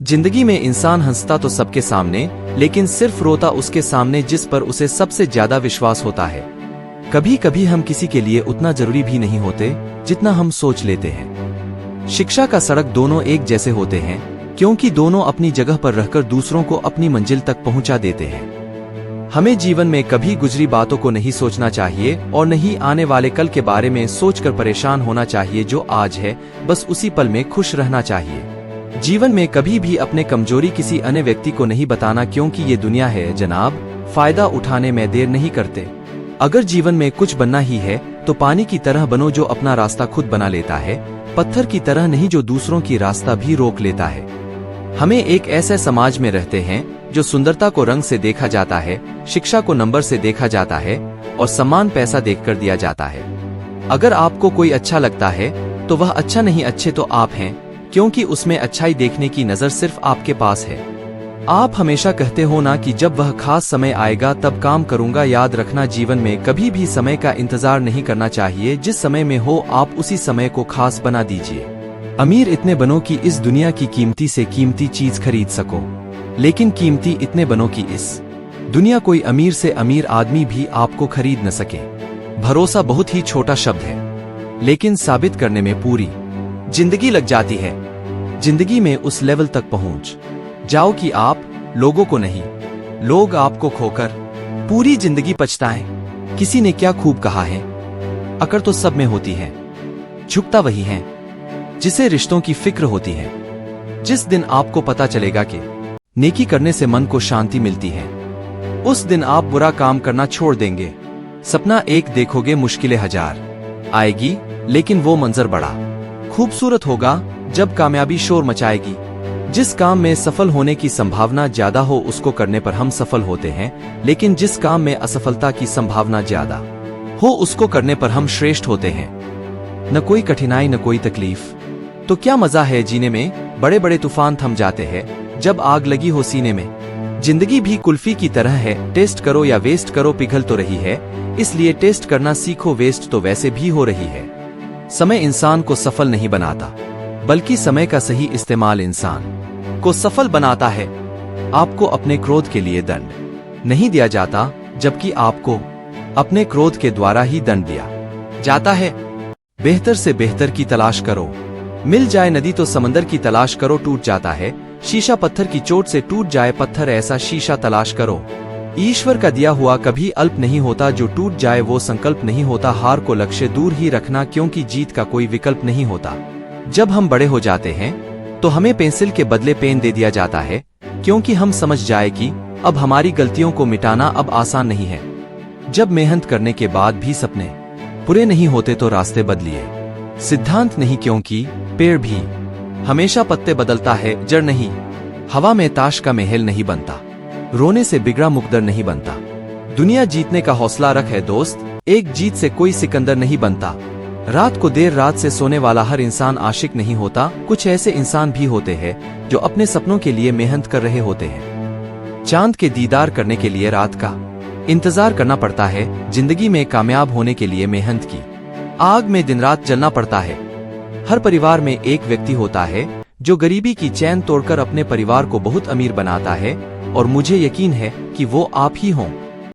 जिंदगी में इंसान हंसता तो सबके सामने, लेकिन सिर्फ रोता उसके सामने जिस पर उसे सबसे ज्यादा विश्वास होता है। कभी कभी हम किसी के लिए उतना जरूरी भी नहीं होते जितना हम सोच लेते हैं। शिक्षा का सड़क दोनों एक जैसे होते हैं, क्योंकि दोनों अपनी जगह पर रहकर दूसरों को अपनी मंजिल तक पहुंचा देते हैं। हमें जीवन में कभी गुजरी बातों को नहीं सोचना चाहिए और नहीं आने वाले कल के बारे में सोचकर परेशान होना चाहिए। जो आज है बस उसी पल में खुश रहना चाहिए। जीवन में कभी भी अपने कमजोरी किसी अन्य व्यक्ति को नहीं बताना, क्योंकि ये दुनिया है जनाब, फायदा उठाने में देर नहीं करते। अगर जीवन में कुछ बनना ही है तो पानी की तरह बनो जो अपना रास्ता खुद बना लेता है, पत्थर की तरह नहीं जो दूसरों की रास्ता भी रोक लेता है। हमें एक ऐसे समाज में रहते हैं जो सुंदरता को रंग से देखा जाता है, शिक्षा को नंबर से देखा जाता है और सम्मान पैसा देखकर दिया जाता है। अगर आपको कोई अच्छा लगता है तो वह अच्छा नहीं, अच्छे तो आप हैं, क्योंकि उसमें अच्छाई देखने की नजर सिर्फ आपके पास है। आप हमेशा कहते हो ना कि जब वह खास समय आएगा तब काम करूंगा। याद रखना, जीवन में कभी भी समय का इंतजार नहीं करना चाहिए। जिस समय में हो आप उसी समय को खास बना दीजिए। अमीर इतने बनो कि इस दुनिया की कीमती से कीमती चीज खरीद सको, लेकिन कीमती इतने बनो कि इस दुनिया कोई अमीर से अमीर आदमी भी आपको खरीद न सके। भरोसा बहुत ही छोटा शब्द है, लेकिन साबित करने में पूरी जिंदगी लग जाती है। जिंदगी में उस लेवल तक पहुंच जाओ कि आप लोगों को नहीं, लोग आपको खोकर पूरी जिंदगी पछताएं। किसी ने क्या खूब कहा है, अकड़ तो सब में होती है, झुकता वही है जिसे रिश्तों की फिक्र होती है। जिस दिन आपको पता चलेगा कि नेकी करने से मन को शांति मिलती है, उस दिन आप बुरा काम करना छोड़ देंगे। सपना एक देखोगे, मुश्किलें हजार आएगी, लेकिन वो मंजर बड़ा खूबसूरत होगा जब कामयाबी शोर मचाएगी। जिस काम में सफल होने की संभावना ज्यादा हो उसको करने पर हम सफल होते हैं, लेकिन जिस काम में असफलता की संभावना ज्यादा हो उसको करने पर हम श्रेष्ठ होते हैं। न कोई कठिनाई न कोई तकलीफ तो क्या मजा है जीने में। बड़े बड़े तूफान थम जाते हैं जब आग लगी हो सीने में। जिंदगी भी कुल्फी की तरह है, टेस्ट करो या वेस्ट करो पिघल तो रही है, इसलिए टेस्ट करना सीखो, वेस्ट तो वैसे भी हो रही है। समय इंसान को सफल नहीं बनाता, बल्कि समय का सही इस्तेमाल इंसान को सफल बनाता है। आपको अपने क्रोध के लिए दंड नहीं दिया जाता, जबकि आपको अपने क्रोध के द्वारा ही दंड दिया जाता है। बेहतर से बेहतर की तलाश करो, मिल जाए नदी तो समंदर की तलाश करो। टूट जाता है शीशा पत्थर की चोट से, टूट जाए पत्थर ऐसा शीशा तलाश करो। ईश्वर का दिया हुआ कभी अल्प नहीं होता, जो टूट जाए वो संकल्प नहीं होता। हार को लक्ष्य दूर ही रखना, क्योंकि जीत का कोई विकल्प नहीं होता। जब हम बड़े हो जाते हैं तो हमें पेंसिल के बदले पेन दे दिया जाता है, क्योंकि हम समझ जाए कि अब हमारी गलतियों को मिटाना अब आसान नहीं है। जब मेहनत करने के बाद भी सपने पूरे नहीं होते तो रास्ते बदलिए। सिद्धांत नहीं, क्योंकि पेड़ भी हमेशा पत्ते बदलता है, जड़ नहीं। हवा में ताश का महल नहीं बनता, रोने से बिगड़ा मुकद्दर नहीं बनता। दुनिया जीतने का हौसला रख है दोस्त, एक जीत से कोई सिकंदर नहीं बनता। रात को देर रात से सोने वाला हर इंसान आशिक नहीं होता। कुछ ऐसे इंसान भी होते हैं जो अपने सपनों के लिए मेहनत कर रहे होते हैं। चांद के दीदार करने के लिए रात का इंतजार करना पड़ता है। जिंदगी में कामयाब होने के लिए मेहनत की आग में दिन रात जलना पड़ता है। हर परिवार में एक व्यक्ति होता है जो गरीबी की चैन तोड़कर अपने परिवार को बहुत अमीर बनाता है, और मुझे यकीन है कि वो आप ही हों।